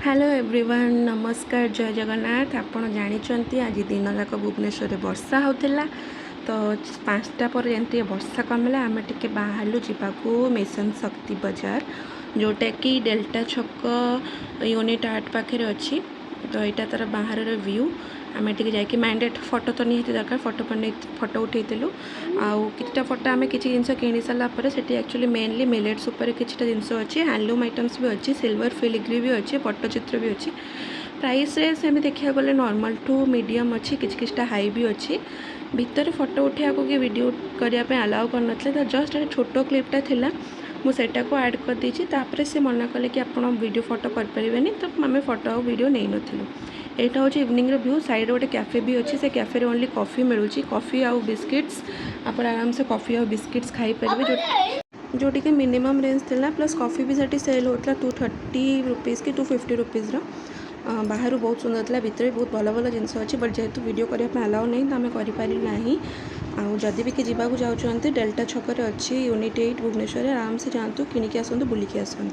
Hello everyone नमस्कार जय जगन्नाथ। आपण जानी आज दिन जाक भुवनेश्वर वर्षा होता तो 5टा पर एमती वर्षा कमिला आम टे बाहर जावाक मिशन शक्ति बाजार जोटा कि डेल्टा छक यूनिट 8 पाखे अच्छी। तो यहाँ तार बाहर व्यू आम टे जाकि मैंडेट फोटो तो निहाती दरकार फोटो उठेलु आउ किछटा फोटो आम कि जिन कि सारापर से एक्चुअली मेनली मिलेट्स उपर किछटा जिनस अच्छी हैंडलूम आइटम्स भी अच्छी सिल्वर फिलिग्री भी अच्छी पट्टचित्र भी अच्छी। प्राइस से देखा गले नॉर्मल टू मीडियम अच्छी किछटा हाई भी अच्छी। भितर फोटो उठाया कि वीडियो करने अलाउ कर जस्ट छोट क्लिपटा थिला मुझेटा को ऐड कर देछि तापर से मना कले कि आप वीडियो फोटो करें तो आम फोटो और वीडियो नहीं नथिलु। यहाँ हूँ इवनिंग व्यू साइड गोटे कैफे भी अच्छी से कैफे ओनली कॉफी मिलूँ कॉफी आउ बिस्किट्स आप आराम से कॉफी और बिस्किट्स खाई पारे जोटी कि मिनिमम रेंज थिला प्लस कॉफी भी सेठी सेल होता 230 रुपीज़ कि 250 रुपीज़ बाहर बहुत सुंदर था भितर बहुत भल भल जिनस अच्छी बट जेहेतु वीडियो करने अलाउ नहीं तो आम करें आदि भी कि जावाक जाऊँच डेल्टा छक अच्छी यूनिट 8 भुवनेश्वर आराम से जातु किणिकी आसतु बुलिकी आसतु।